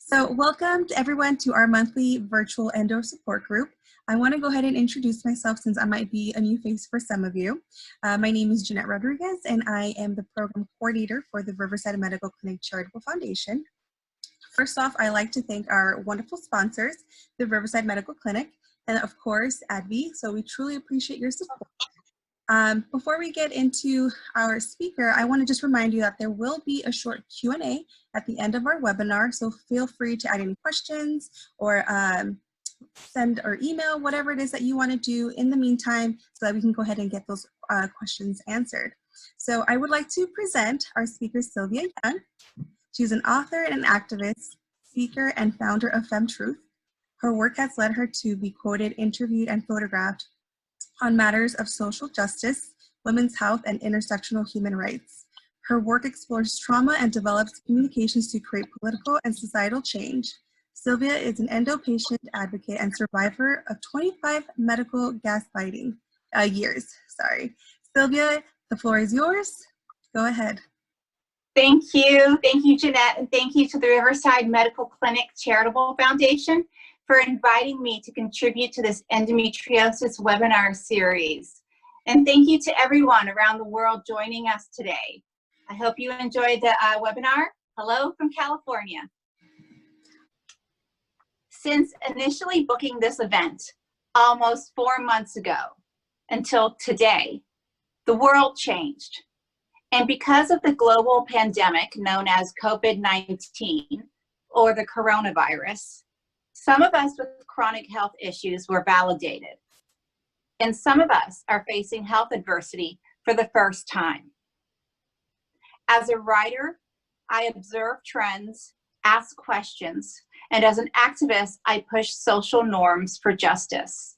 So welcome to everyone to our monthly virtual Endo support group. I want to go ahead and introduce myself since I might be a new face for some of you. My name is Jeanette Rodriguez and I am the program coordinator for the Riverside Medical Clinic Charitable Foundation. First off, I'd like to thank our wonderful sponsors, the Riverside Medical Clinic, and of course, ADVI. So we truly appreciate your support. Before we get into our speaker, I want to just remind you that there will be a short Q&A at the end of our webinar, so feel free to add any questions or send or email whatever it is that you want to do in the meantime so that we can go ahead and get those questions answered. So I would like to present our speaker, Silvia Young. She's an author and an activist, speaker, and founder of FemTruth. Her work has led her to be quoted, interviewed, and photographed on matters of social justice, women's health, and intersectional human rights. Her work explores trauma and develops communications to create political and societal change. Silvia is an endo patient advocate and survivor of 25 medical gaslighting years. Silvia, the floor is yours. Go ahead. Thank you, Jeanette, and thank you to the Riverside Medical Clinic Charitable Foundation for inviting me to contribute to this endometriosis webinar series. And thank you to everyone around the world joining us today. I hope you enjoyed the webinar. Hello from California. Since initially booking this event almost 4 months ago until today, the world changed. And because of the global pandemic known as COVID-19 or the coronavirus, some of us with chronic health issues were validated, and some of us are facing health adversity for the first time. As a writer, I observe trends, ask questions, and as an activist, I push social norms for justice.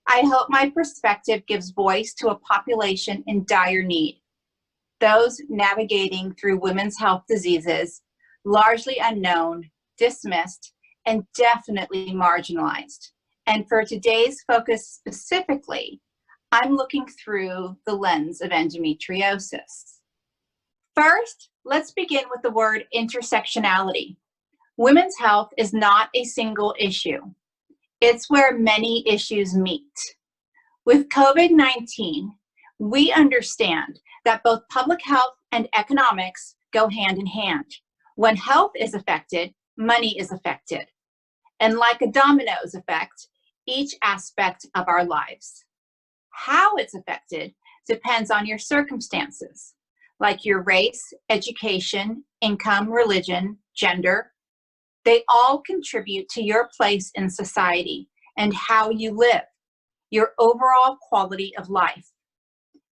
I hope my perspective gives voice to a population in dire need, those navigating through women's health diseases, largely unknown, dismissed, and definitely marginalized. And for today's focus specifically, I'm looking through the lens of endometriosis. First, let's begin with the word intersectionality. Women's health is not a single issue. It's where many issues meet. With COVID-19, we understand that both public health and economics go hand in hand. When health is affected, money is affected. And like a dominoes effect, each aspect of our lives. How it's affected depends on your circumstances, like your race, education, income, religion, gender. They all contribute to your place in society and how you live, your overall quality of life.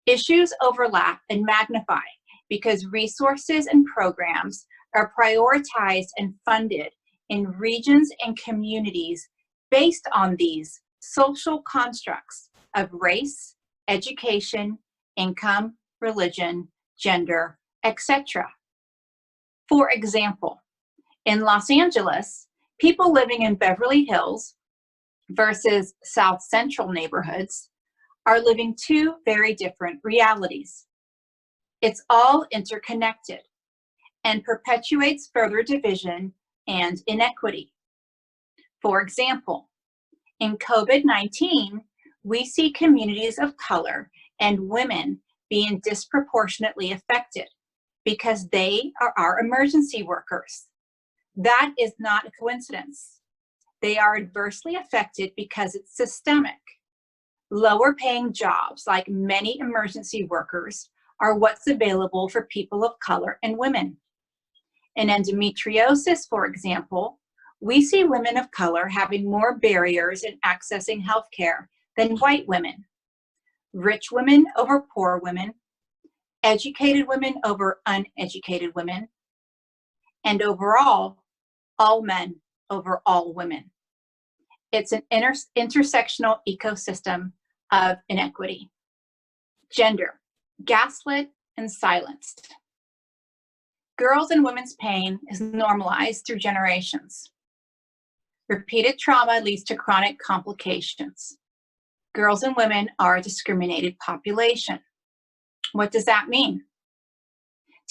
Issues overlap and magnify because resources and programs are prioritized and funded in regions and communities based on these social constructs of race, education, income, religion, gender, etc. For example, in Los Angeles, people living in Beverly Hills versus South Central neighborhoods are living two very different realities. It's all interconnected and perpetuates further division and inequity. For example, in COVID-19, we see communities of color and women being disproportionately affected because they are our emergency workers. That is not a coincidence. They are adversely affected because it's systemic. Lower paying jobs, like many emergency workers, are what's available for people of color and women. In endometriosis, for example, we see women of color having more barriers in accessing healthcare than white women. Rich women over poor women, educated women over uneducated women, and overall, all men over all women. It's an intersectional ecosystem of inequity. Gender, gaslit and silenced. Girls' and women's pain is normalized through generations. Repeated trauma leads to chronic complications. Girls and women are a discriminated population. What does that mean?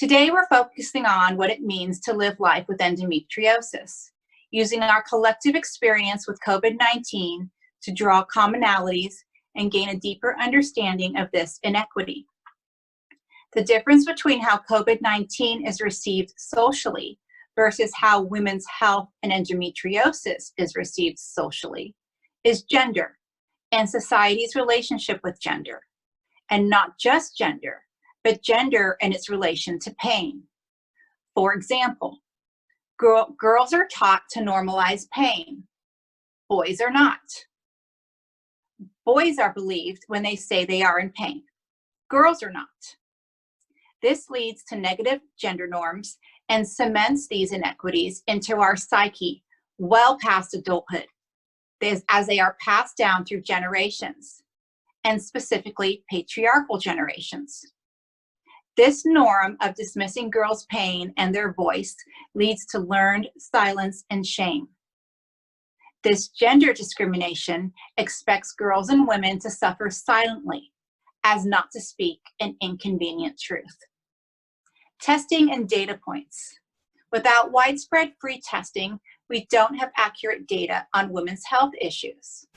Today, we're focusing on what it means to live life with endometriosis, using our collective experience with COVID-19 to draw commonalities and gain a deeper understanding of this inequity. The difference between how COVID-19 is received socially versus how women's health and endometriosis is received socially is gender and society's relationship with gender. And not just gender, but gender and its relation to pain. For example, girls are taught to normalize pain. Boys are not. Boys are believed when they say they are in pain. Girls are not. This leads to negative gender norms and cements these inequities into our psyche well past adulthood, as they are passed down through generations, and specifically patriarchal generations. This norm of dismissing girls' pain and their voice leads to learned silence and shame. This gender discrimination expects girls and women to suffer silently, as not to speak an inconvenient truth. Testing and data points. Without widespread free testing, we don't have accurate data on women's health issues.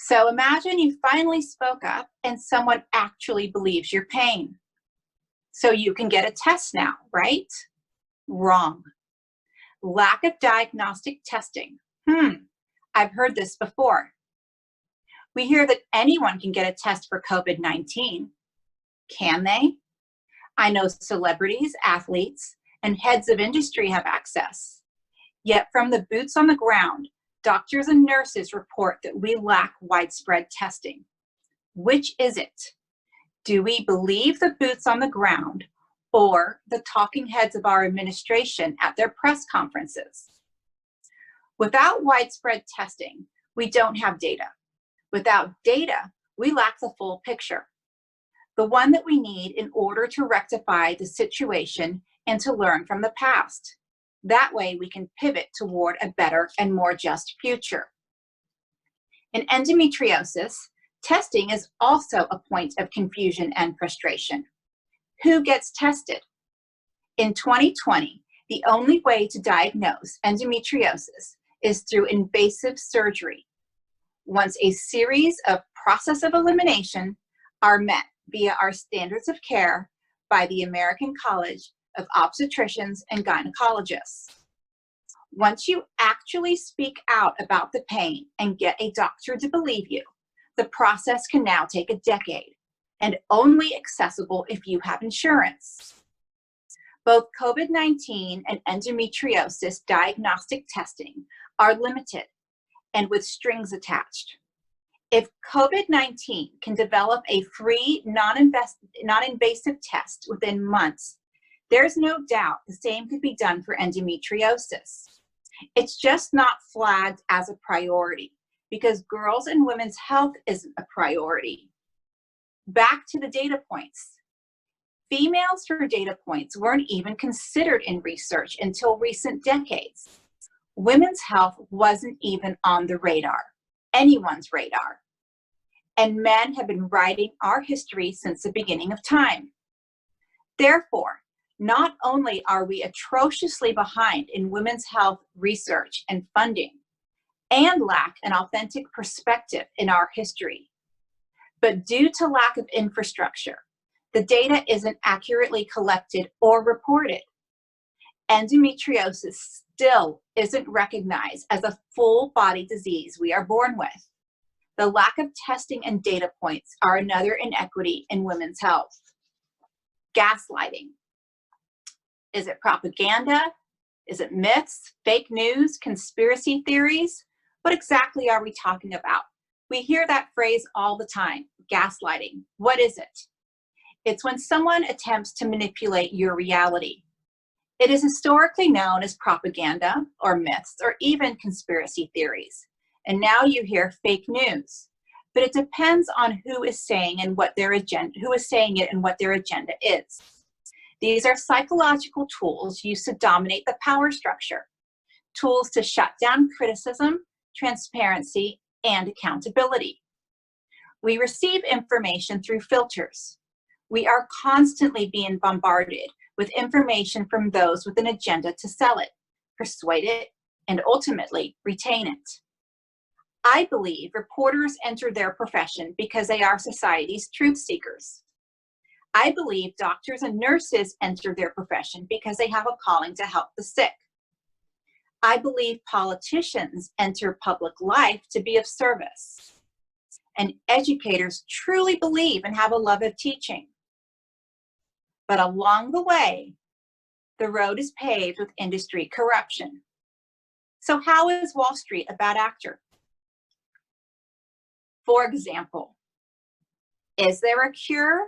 So imagine you finally spoke up and someone actually believes your pain. So you can get a test now, right? Wrong. Lack of diagnostic testing. I've heard this before. We hear that anyone can get a test for COVID-19. Can they? I know celebrities, athletes, and heads of industry have access. Yet from the boots on the ground, doctors and nurses report that we lack widespread testing. Which is it? Do we believe the boots on the ground or the talking heads of our administration at their press conferences? Without widespread testing, we don't have data. Without data, we lack the full picture, the one that we need in order to rectify the situation and to learn from the past. That way we can pivot toward a better and more just future. In endometriosis, testing is also a point of confusion and frustration. Who gets tested? In 2020, the only way to diagnose endometriosis is through invasive surgery. Once a series of process of elimination are met via our standards of care by the American College of Obstetricians and Gynecologists. Once you actually speak out about the pain and get a doctor to believe you, the process can now take a decade and only accessible if you have insurance. Both COVID-19 and endometriosis diagnostic testing are limited and with strings attached. If COVID-19 can develop a free, non-invasive test within months, there's no doubt the same could be done for endometriosis. It's just not flagged as a priority because girls' and women's health isn't a priority. Back to the data points. Females for data points weren't even considered in research until recent decades. Women's health wasn't even on the radar, anyone's radar. And men have been writing our history since the beginning of time. Therefore, not only are we atrociously behind in women's health research and funding, and lack an authentic perspective in our history, but due to lack of infrastructure, the data isn't accurately collected or reported. Endometriosis still isn't recognized as a full body disease we are born with. The lack of testing and data points are another inequity in women's health. Gaslighting. Is it propaganda? Is it myths, fake news, conspiracy theories? What exactly are we talking about? We hear that phrase all the time, gaslighting. What is it? It's when someone attempts to manipulate your reality. It is historically known as propaganda or myths or even conspiracy theories. And now you hear fake news. But it depends on who is saying and what their agenda, who is saying it and what their agenda is. These are psychological tools used to dominate the power structure, tools to shut down criticism, transparency, and accountability. We receive information through filters. We are constantly being bombarded with information from those with an agenda to sell it, persuade it, and ultimately retain it. I believe reporters enter their profession because they are society's truth seekers. I believe doctors and nurses enter their profession because they have a calling to help the sick. I believe politicians enter public life to be of service. And educators truly believe and have a love of teaching. But along the way, the road is paved with industry corruption. So how is Wall Street a bad actor? For example, is there a cure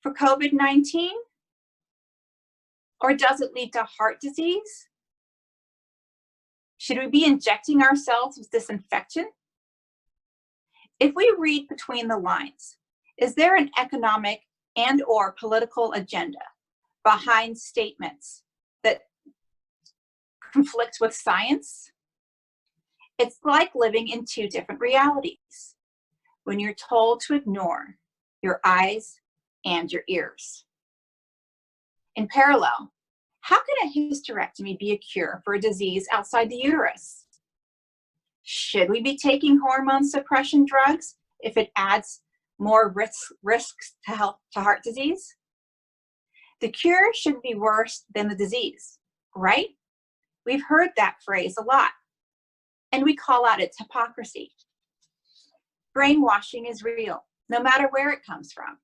for COVID-19? Or does it lead to heart disease? Should we be injecting ourselves with disinfectant? If we read between the lines, is there an economic and/or political agenda behind statements that conflict with science? It's like living in two different realities when you're told to ignore your eyes and your ears. In parallel, how can a hysterectomy be a cure for a disease outside the uterus? Should we be taking hormone suppression drugs if it adds more risks to heart disease? The cure shouldn't be worse than the disease, right? We've heard that phrase a lot, and we call out its hypocrisy. Brainwashing is real, no matter where it comes from,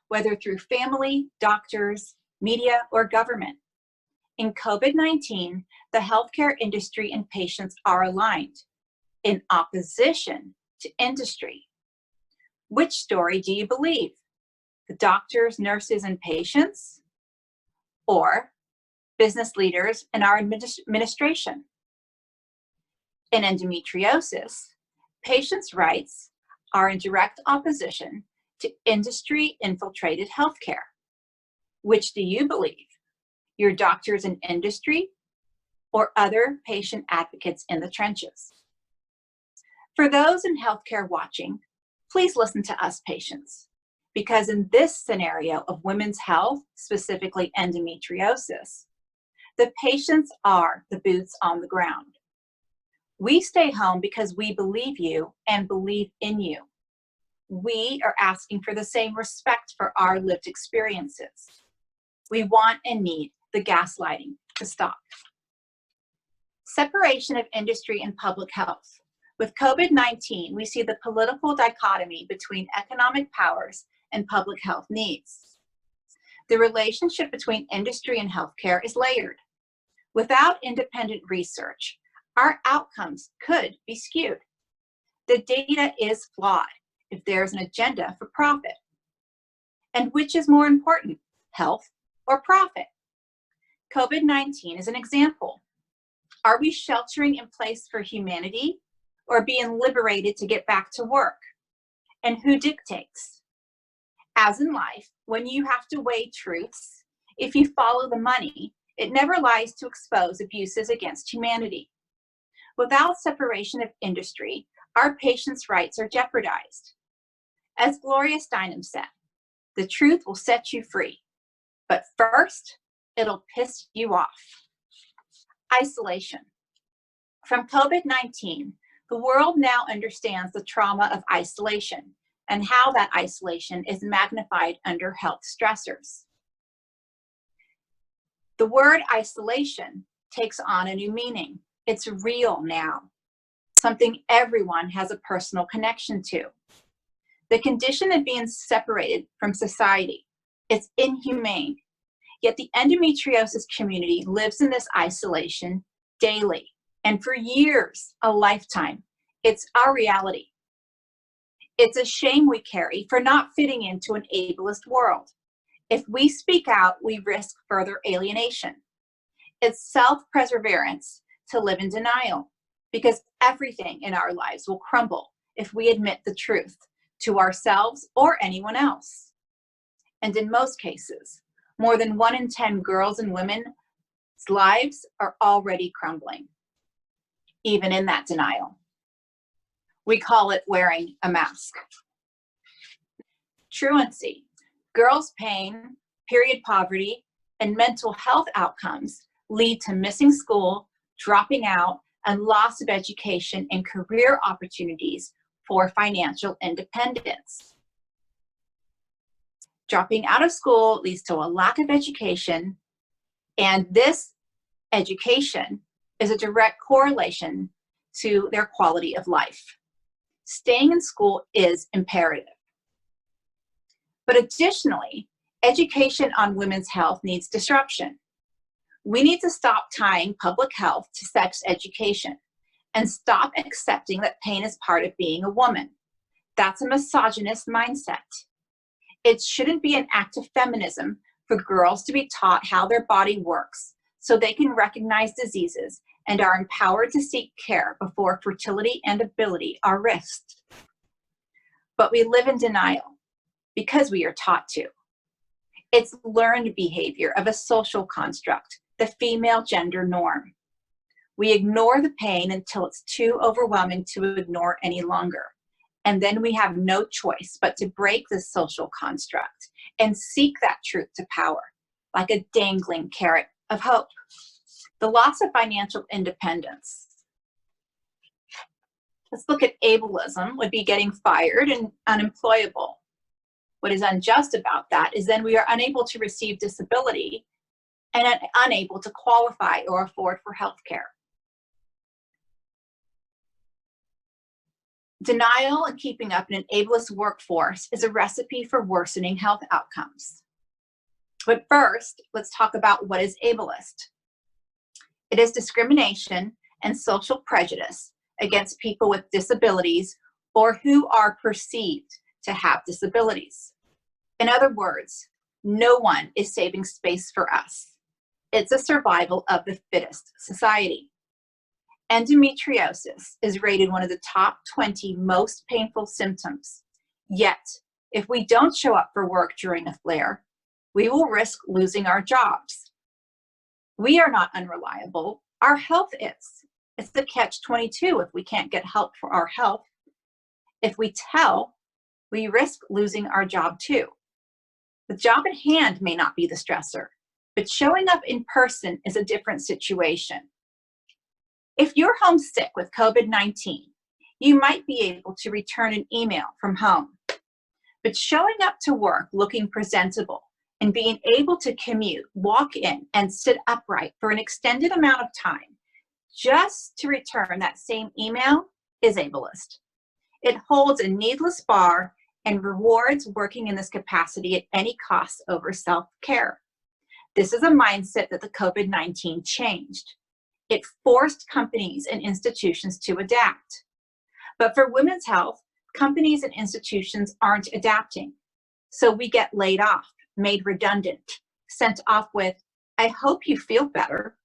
whether through family, doctors, media, or government. In COVID-19, the healthcare industry and patients are aligned in opposition to industry. Which story do you believe? The doctors, nurses, and patients? Or business leaders and our administration? In endometriosis, patients' rights are in direct opposition to industry-infiltrated healthcare. Which do you believe? Your doctors in industry or other patient advocates in the trenches? For those in healthcare watching, please listen to us patients, because in this scenario of women's health, specifically endometriosis, the patients are the boots on the ground. We stay home because we believe you and believe in you. We are asking for the same respect for our lived experiences. We want and need the gaslighting to stop. Separation of industry and public health. With COVID-19, we see the political dichotomy between economic powers and public health needs. The relationship between industry and healthcare is layered. Without independent research, our outcomes could be skewed. The data is flawed if there's an agenda for profit. And which is more important, health or profit? COVID-19 is an example. Are we sheltering in place for humanity or being liberated to get back to work? And who dictates? As in life, when you have to weigh truths, if you follow the money, it never lies to expose abuses against humanity. Without separation of industry, our patients' rights are jeopardized. As Gloria Steinem said, the truth will set you free, but first, it'll piss you off. Isolation. From COVID-19, the world now understands the trauma of isolation and how that isolation is magnified under health stressors. The word isolation takes on a new meaning. It's real now, something everyone has a personal connection to. The condition of being separated from society, it's inhumane. Yet the endometriosis community lives in this isolation daily, and for years, a lifetime. It's our reality. It's a shame we carry for not fitting into an ableist world. If we speak out, we risk further alienation. It's self-preservance to live in denial, because everything in our lives will crumble if we admit the truth to ourselves or anyone else. And in most cases, more than 1 in 10 girls and women's lives are already crumbling, even in that denial. We call it wearing a mask. Truancy. Girls' pain, period poverty, and mental health outcomes lead to missing school, dropping out, and loss of education and career opportunities for financial independence. Dropping out of school leads to a lack of education, and this education is a direct correlation to their quality of life. Staying in school is imperative. But additionally, education on women's health needs disruption. We need to stop tying public health to sex education and stop accepting that pain is part of being a woman. That's a misogynist mindset. It shouldn't be an act of feminism for girls to be taught how their body works so they can recognize diseases and are empowered to seek care before fertility and ability are risked. But we live in denial because we are taught to. It's learned behavior of a social construct, the female gender norm. We ignore the pain until it's too overwhelming to ignore any longer. And then we have no choice but to break this social construct and seek that truth to power, like a dangling carrot of hope. The loss of financial independence. Let's look at ableism, would be getting fired and unemployable. What is unjust about that is then we are unable to receive disability and unable to qualify or afford for health care. Denial and keeping up an ableist workforce is a recipe for worsening health outcomes. But first, let's talk about what is ableist. It is discrimination and social prejudice against people with disabilities or who are perceived to have disabilities. In other words, no one is saving space for us. It's a survival of the fittest society. Endometriosis is rated one of the top 20 most painful symptoms. Yet, if we don't show up for work during a flare, we will risk losing our jobs. We are not unreliable. Our health is. It's the catch-22 if we can't get help for our health. If we tell, we risk losing our job too. The job at hand may not be the stressor, but showing up in person is a different situation. If you're homesick with COVID-19, you might be able to return an email from home. But showing up to work looking presentable and being able to commute, walk in, and sit upright for an extended amount of time just to return that same email is ableist. It holds a needless bar and rewards working in this capacity at any cost over self-care. This is a mindset that the COVID-19 changed. It forced companies and institutions to adapt. But for women's health, companies and institutions aren't adapting. So we get laid off, made redundant, sent off with, "I hope you feel better,"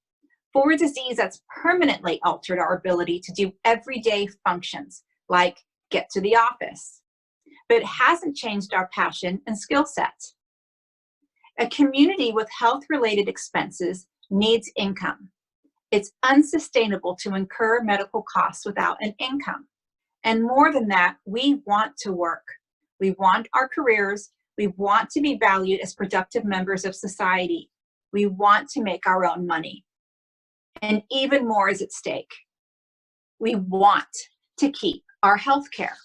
for a disease that's permanently altered our ability to do everyday functions, like get to the office. But it hasn't changed our passion and skill set. A community with health-related expenses needs income. It's unsustainable to incur medical costs without an income. And more than that, we want to work. We want our careers. We want to be valued as productive members of society. We want to make our own money. And even more is at stake. We want to keep our health care.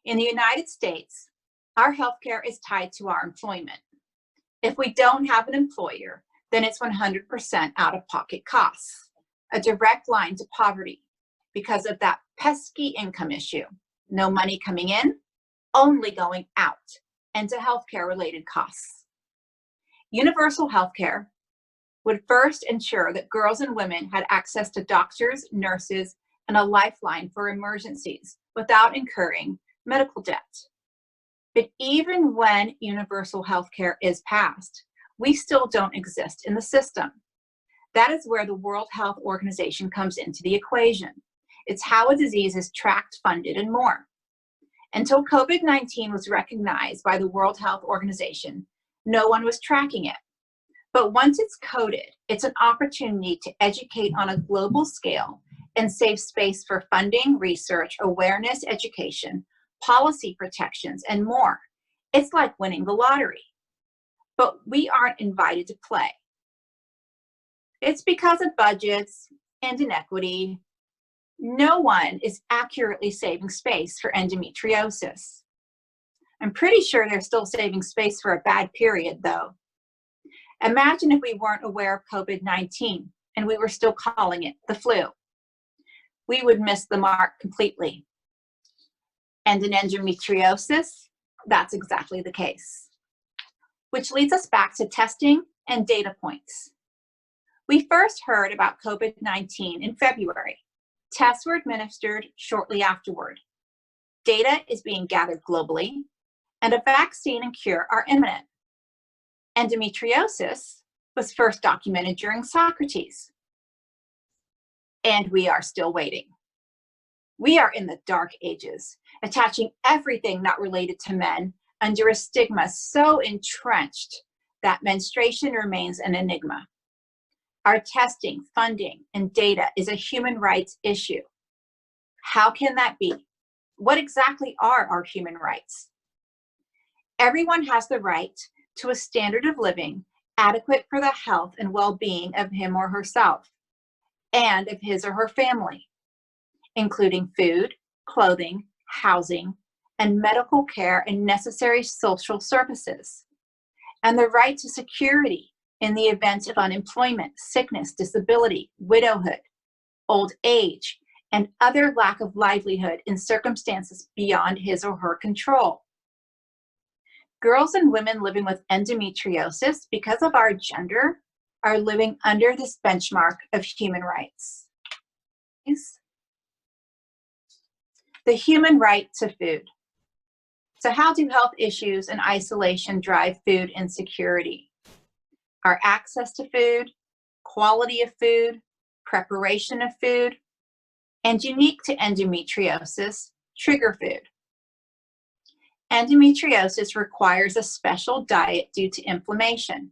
In the United States, our health care is tied to our employment. If we don't have an employer, then it's 100% out-of-pocket costs, a direct line to poverty because of that pesky income issue. No money coming in, only going out, and to healthcare-related costs. Universal healthcare would first ensure that girls and women had access to doctors, nurses, and a lifeline for emergencies without incurring medical debt. But even when universal healthcare is passed, we still don't exist in the system. That is where the World Health Organization comes into the equation. It's how a disease is tracked, funded, and more. Until COVID-19 was recognized by the World Health Organization, no one was tracking it. But once it's coded, it's an opportunity to educate on a global scale and save space for funding, research, awareness, education, policy protections, and more. It's like winning the lottery. But we aren't invited to play. It's because of budgets and inequity. No one is accurately saving space for endometriosis. I'm pretty sure they're still saving space for a bad period, though. Imagine if we weren't aware of COVID-19 and we were still calling it the flu. We would miss the mark completely. And in endometriosis, that's exactly the case. Which leads us back to testing and data points. We first heard about COVID-19 in February. Tests were administered shortly afterward. Data is being gathered globally, and a vaccine and cure are imminent. Endometriosis was first documented during Socrates. And we are still waiting. We are in the dark ages, attaching everything not related to men under a stigma so entrenched that menstruation remains an enigma. Our testing, funding, and data is a human rights issue. How can that be? What exactly are our human rights? Everyone has the right to a standard of living adequate for the health and well-being of him or herself and of his or her family, including food, clothing, housing, and medical care and necessary social services, and the right to security in the event of unemployment, sickness, disability, widowhood, old age, and other lack of livelihood in circumstances beyond his or her control. Girls and women living with endometriosis, because of our gender, are living under this benchmark of human rights. The human right to food. So how do health issues and isolation drive food insecurity? Our access to food, quality of food, preparation of food, and unique to endometriosis, trigger food. Endometriosis requires a special diet due to inflammation.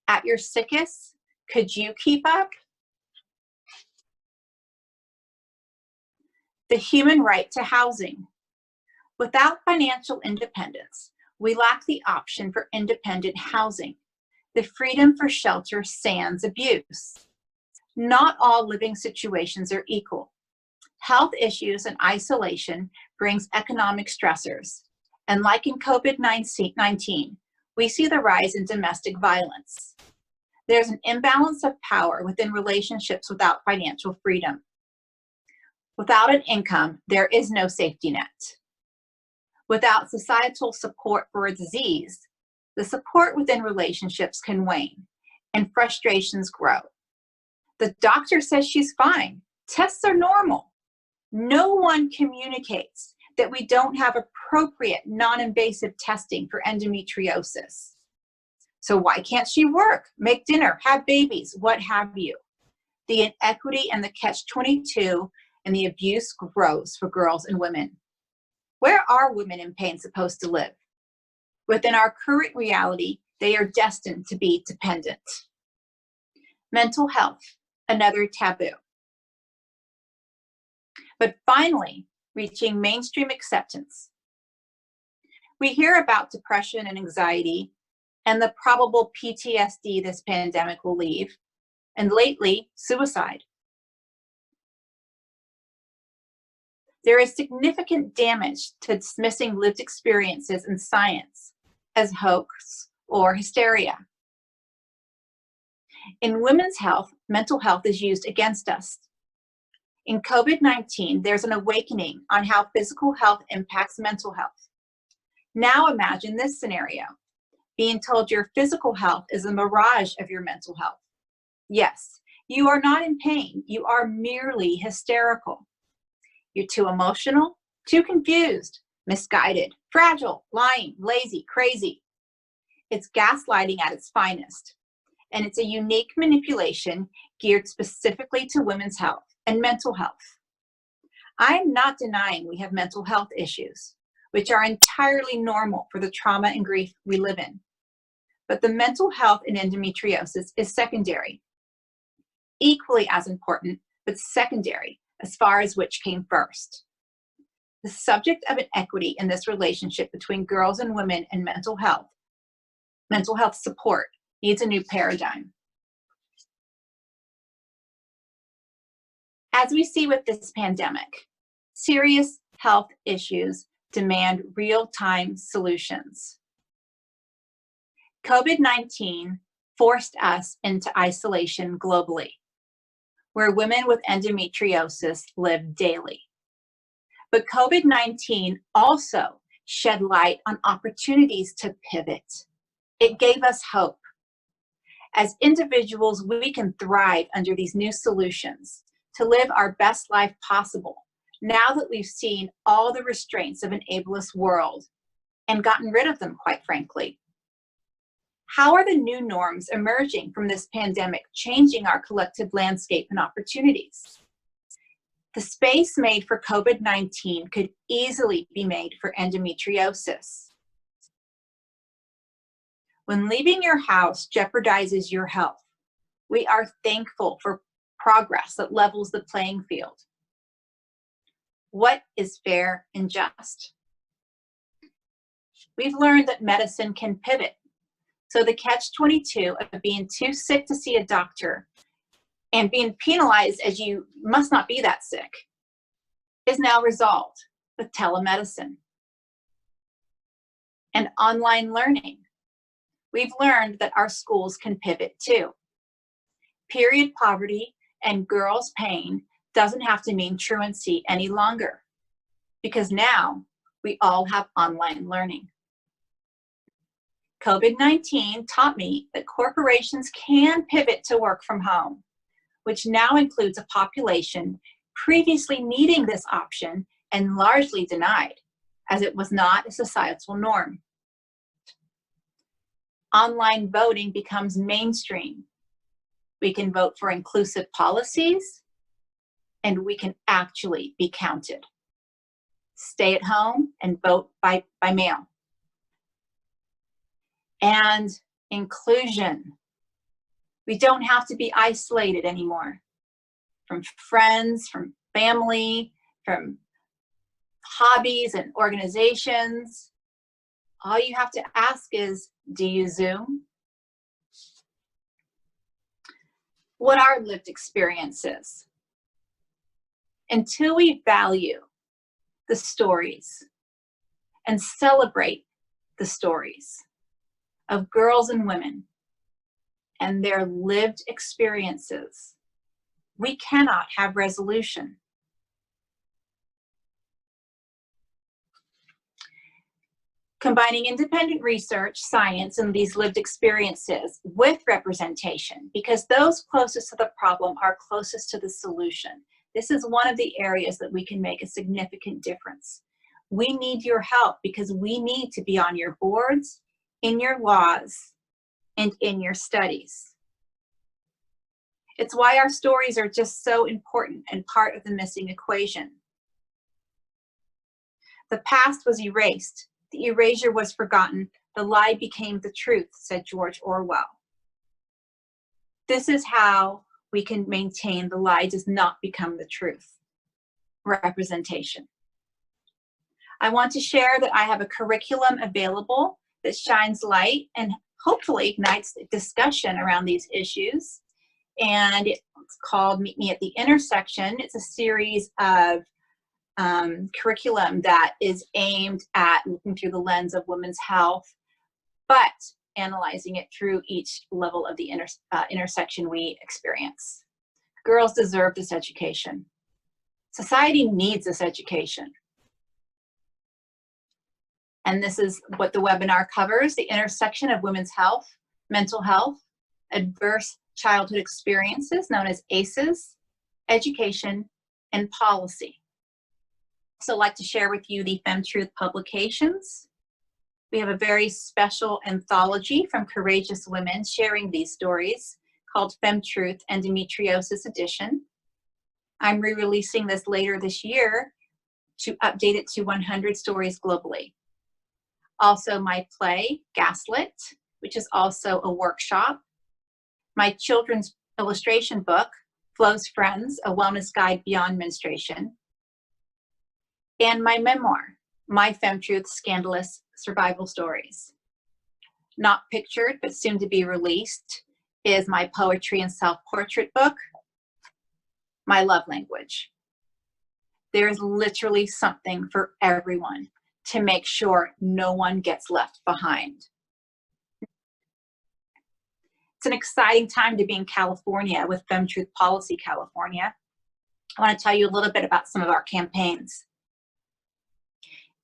At your sickest, could you keep up? The human right to housing. Without financial independence, we lack the option for independent housing. The freedom for shelter sans abuse. Not all living situations are equal. Health issues and isolation brings economic stressors. And like in COVID-19, we see the rise in domestic violence. There's an imbalance of power within relationships without financial freedom. Without an income, there is no safety net. Without societal support for a disease, the support within relationships can wane and frustrations grow. The doctor says she's fine. Tests are normal. No one communicates that we don't have appropriate non-invasive testing for endometriosis. So why can't she work, make dinner, have babies, what have you? The inequity and the catch-22 and the abuse grows for girls and women. Where are women in pain supposed to live? Within our current reality, they are destined to be dependent. Mental health, another taboo. But finally, reaching mainstream acceptance. We hear about depression and anxiety and the probable PTSD this pandemic will leave, and lately, suicide. There is significant damage to dismissing lived experiences in science as hoax or hysteria. In women's health, mental health is used against us. In COVID-19, there's an awakening on how physical health impacts mental health. Now imagine this scenario, being told your physical health is a mirage of your mental health. Yes, you are not in pain, you are merely hysterical. You're too emotional, too confused, misguided, fragile, lying, lazy, crazy. It's gaslighting at its finest, and it's a unique manipulation geared specifically to women's health and mental health. I'm not denying we have mental health issues, which are entirely normal for the trauma and grief we live in. But the mental health in endometriosis is secondary. Equally as important, but secondary as far as which came first. The subject of inequity in this relationship between girls and women and mental health support needs a new paradigm. As we see with this pandemic, serious health issues demand real-time solutions. COVID-19 forced us into isolation globally, where women with endometriosis live daily. But COVID-19 also shed light on opportunities to pivot. It gave us hope. As individuals, we can thrive under these new solutions to live our best life possible now that we've seen all the restraints of an ableist world and gotten rid of them, quite frankly. How are the new norms emerging from this pandemic changing our collective landscape and opportunities? The space made for COVID-19 could easily be made for endometriosis. When leaving your house jeopardizes your health, we are thankful for progress that levels the playing field. What is fair and just? We've learned that medicine can pivot. So the catch-22 of being too sick to see a doctor and being penalized as you must not be that sick is now resolved with telemedicine and online learning. We've learned that our schools can pivot too. Period poverty and girls' pain doesn't have to mean truancy any longer, because now we all have online learning. COVID-19 taught me that corporations can pivot to work from home, which now includes a population previously needing this option and largely denied, as it was not a societal norm. Online voting becomes mainstream. We can vote for inclusive policies, and we can actually be counted. Stay at home and vote by mail. And inclusion. We don't have to be isolated anymore from friends, from family, from hobbies and organizations. All you have to ask is, do you Zoom? What are lived experiences? Until we value the stories and celebrate the stories of girls and women and their lived experiences, we cannot have resolution. Combining independent research, science, and these lived experiences with representation, because those closest to the problem are closest to the solution. This is one of the areas that we can make a significant difference. We need your help because we need to be on your boards, in your laws, and in your studies. It's why our stories are just so important and part of the missing equation. The past was erased. The erasure was forgotten. The lie became the truth, said George Orwell. This is how we can maintain the lie does not become the truth. Representation. I want to share that I have a curriculum available that shines light and hopefully ignites discussion around these issues. And it's called Meet Me at the Intersection. It's a series of curriculum that is aimed at looking through the lens of women's health, but analyzing it through each level of the intersection we experience. Girls deserve this education. Society needs this education. And this is what the webinar covers: the intersection of women's health, mental health, adverse childhood experiences, known as ACEs, education, and policy. So I'd like to share with you the FemTruth publications. We have a very special anthology from courageous women sharing these stories called FemTruth Endometriosis Edition. I'm re-releasing this later this year to update it to 100 stories globally. Also my play, Gaslit, which is also a workshop. My children's illustration book, Flo's Friends, A Wellness Guide Beyond Menstruation. and my memoir, My FemTruth Scandalous Survival Stories. Not pictured, but soon to be released, is my poetry and self-portrait book, My Love Language. There is literally something for everyone to make sure no one gets left behind. It's an exciting time to be in California with FemTruth Policy California. I want to tell you a little bit about some of our campaigns.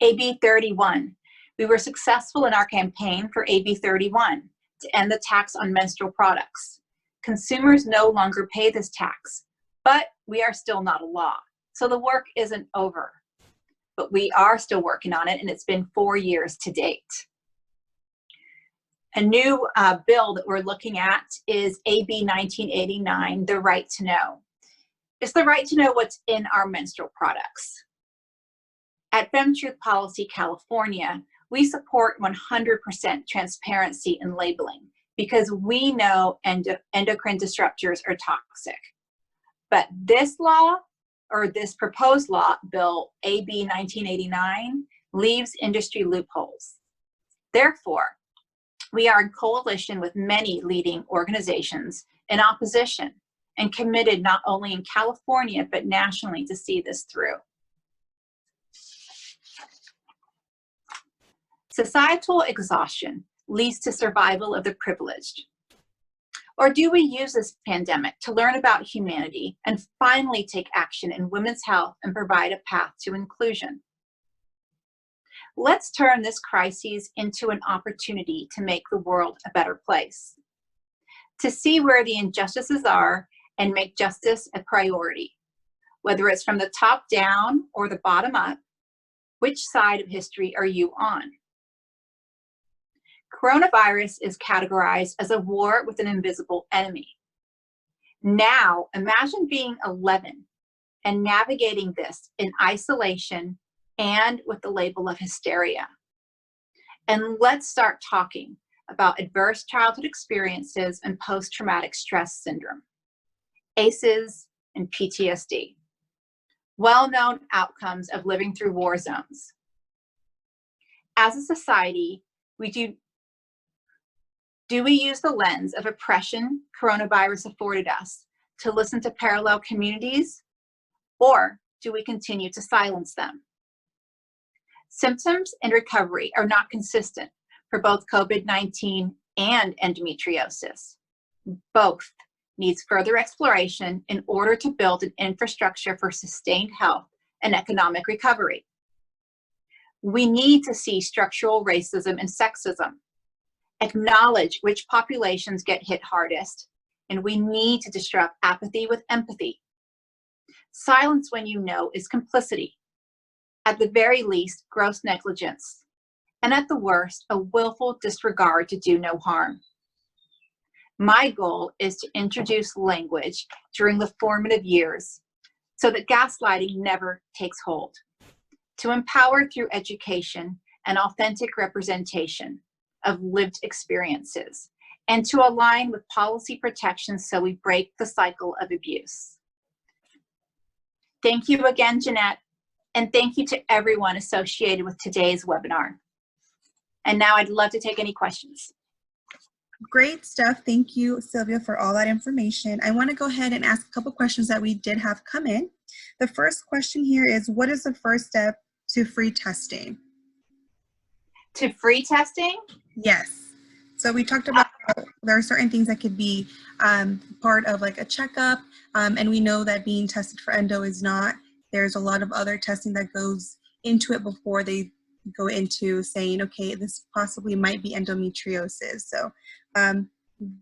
AB 31. We were successful in our campaign for AB 31 to end the tax on menstrual products. Consumers no longer pay this tax, but we are still not a law. So the work isn't over, but we are still working on it, and it's been 4 years to date. A new bill that we're looking at is AB 1989, the right to know. It's the right to know what's in our menstrual products. At FemTruth Policy California, we support 100% transparency in labeling because we know endocrine disruptors are toxic. But this law, or this proposed law, Bill AB 1989, leaves industry loopholes. Therefore, we are in coalition with many leading organizations in opposition and committed not only in California, but nationally to see this through. Societal exhaustion leads to survival of the privileged. Or do we use this pandemic to learn about humanity and finally take action in women's health and provide a path to inclusion? Let's turn this crisis into an opportunity to make the world a better place, to see where the injustices are and make justice a priority. Whether it's from the top down or the bottom up, which side of history are you on? Coronavirus is categorized as a war with an invisible enemy. Now, imagine being 11 and navigating this in isolation and with the label of hysteria. And let's start talking about adverse childhood experiences and post-traumatic stress syndrome, ACEs and PTSD, well-known outcomes of living through war zones. As a society, do we use the lens of oppression coronavirus afforded us to listen to parallel communities, or do we continue to silence them? Symptoms and recovery are not consistent for both COVID-19 and endometriosis. Both needs further exploration in order to build an infrastructure for sustained health and economic recovery. We need to see structural racism and sexism, acknowledge which populations get hit hardest, and we need to disrupt apathy with empathy. Silence when you know is complicity. At the very least, gross negligence, and at the worst, a willful disregard to do no harm. My goal is to introduce language during the formative years so that gaslighting never takes hold, to empower through education and authentic representation of lived experiences, and to align with policy protections so we break the cycle of abuse. Thank you again, Jeanette. And thank you to everyone associated with today's webinar. And now I'd love to take any questions. Great stuff. Thank you, Silvia, for all that information. I want to go ahead and ask a couple questions that we did have come in. The first question here is, what is the first step to free testing? To free testing? Yes. So we talked about how there are certain things that could be part of like a checkup, and we know that being tested for endo is not. There's a lot of other testing that goes into it before they go into saying, okay, this possibly might be endometriosis. So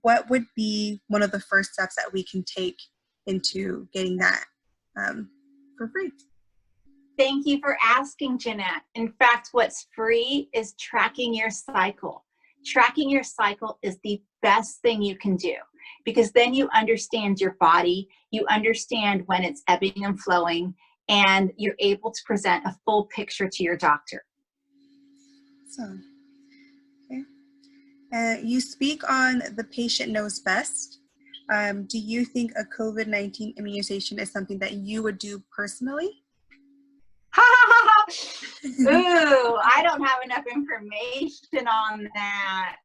what would be one of the first steps that we can take into getting that for free? Thank you for asking, Jeanette. In fact, what's free is tracking your cycle. Tracking your cycle is the best thing you can do, because then you understand your body, you understand when it's ebbing and flowing, and you're able to present a full picture to your doctor. So, okay. You speak on the patient knows best. Do you think a COVID-19 immunization is something that you would do personally? Ha ha ha ha! Ooh, I don't have enough information on that.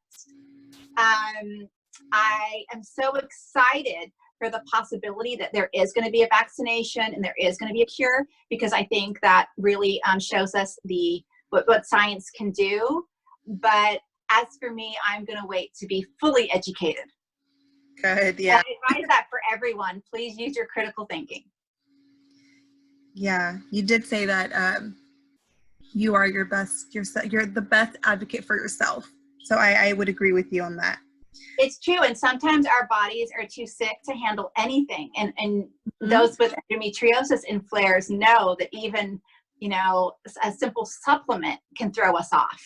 I am so excited for the possibility that there is going to be a vaccination and there is going to be a cure, because I think that really shows us what science can do. But as for me, I'm going to wait to be fully educated. Good, yeah. I advise that for everyone. Please use your critical thinking. Yeah, you did say that you are you're the best advocate for yourself. So I would agree with you on that. It's true, and sometimes our bodies are too sick to handle anything, and those with endometriosis and flares know that even, you know, a simple supplement can throw us off.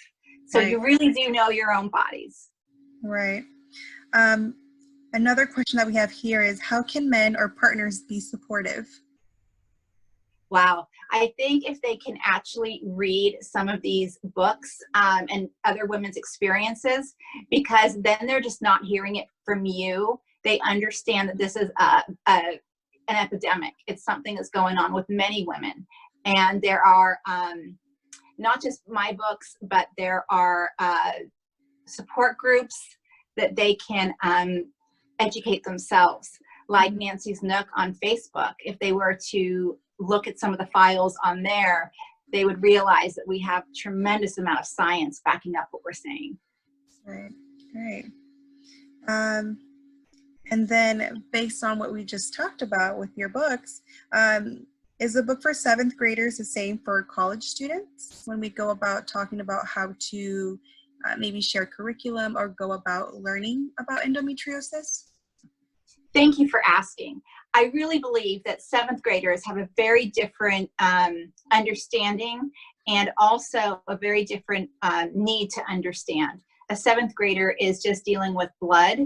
So you really do know your own bodies. Right. Another question that we have here is, how can men or partners be supportive? Wow. I think if they can actually read some of these books and other women's experiences, because then they're just not hearing it from you. They understand that this is an epidemic. It's something that's going on with many women. And there are not just my books, but there are support groups that they can educate themselves, like Nancy's Nook on Facebook. If they were to look at some of the files on there, they would realize that we have a tremendous amount of science backing up what we're saying. Right. And then based on what we just talked about with your books, is the book for 7th graders the same for college students when we go about talking about how to maybe share curriculum or go about learning about endometriosis? Thank you for asking. I really believe that 7th graders have a very different understanding, and also a very different need to understand. A 7th grader is just dealing with blood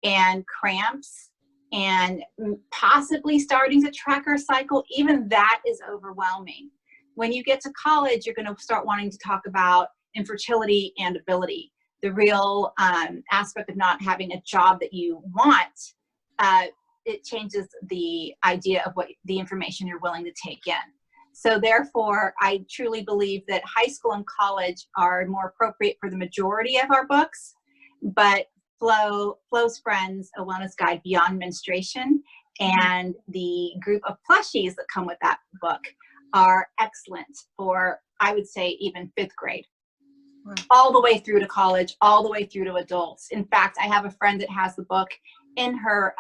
and cramps and possibly starting to track her cycle. Even that is overwhelming. When you get to college, you're going to start wanting to talk about infertility and ability, the real aspect of not having a job that you want. It changes the idea of what the information you're willing to take in. So therefore, I truly believe that high school and college are more appropriate for the majority of our books, but Flo's Friends, A Wellness Guide Beyond Menstruation, and the group of plushies that come with that book are excellent for, I would say, even 5th grade. All the way through to college, all the way through to adults. In fact, I have a friend that has the book in her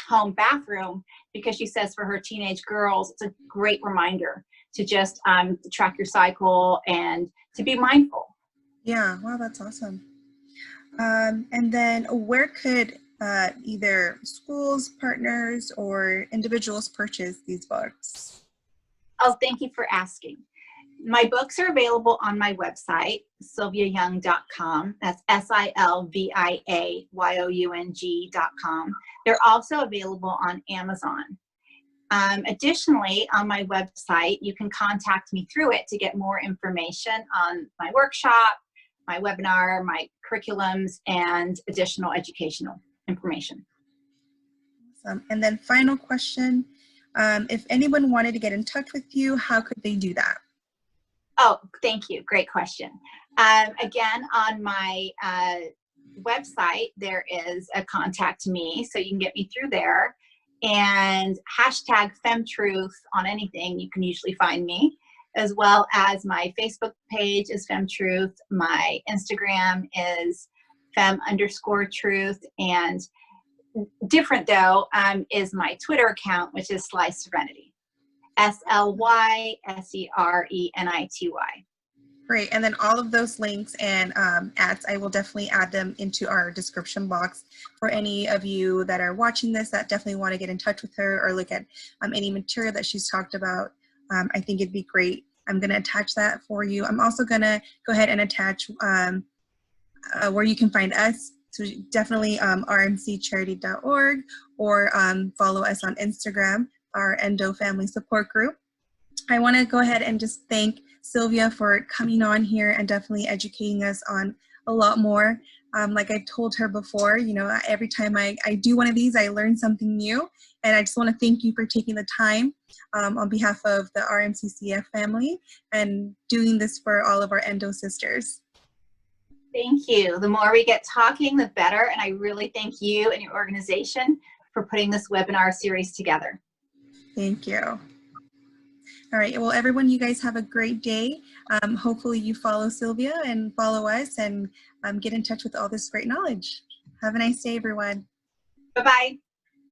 home bathroom, because she says for her teenage girls, it's a great reminder to just track your cycle and to be mindful. Yeah, wow, that's awesome. And then where could either schools, partners, or individuals purchase these books? Oh, thank you for asking. My books are available on my website, silviayoung.com. That's SILVIAYOUNG.com. They're also available on Amazon. Additionally, on my website, you can contact me through it to get more information on my workshop, my webinar, my curriculums, and additional educational information. Awesome. And then final question, if anyone wanted to get in touch with you, how could they do that? Oh, thank you. Great question. Again, on my website, there is a contact me, so you can get me through there. And hashtag FemTruth on anything, you can usually find me, as well as my Facebook page is FemTruth. My Instagram is Fem_truth. And different though is my Twitter account, which is Sly Serenity. SLYSERENITY. Great. And then all of those links and ads, I will definitely add them into our description box for any of you that are watching this that definitely want to get in touch with her or look at any material that she's talked about. I think it'd be great. I'm going to attach that for you. I'm also going to go ahead and attach where you can find us. So definitely rmccharity.org, or follow us on Instagram, our Endo Family Support Group. I want to go ahead and just thank Silvia for coming on here and definitely educating us on a lot more. Like I told her before, you know, every time I do one of these, I learn something new. And I just want to thank you for taking the time on behalf of the RMCCF family and doing this for all of our Endo sisters. Thank you. The more we get talking, the better. And I really thank you and your organization for putting this webinar series together. Thank you. All right. Well, everyone, you guys have a great day. Hopefully you follow Silvia and follow us and get in touch with all this great knowledge. Have a nice day, everyone. Bye-bye.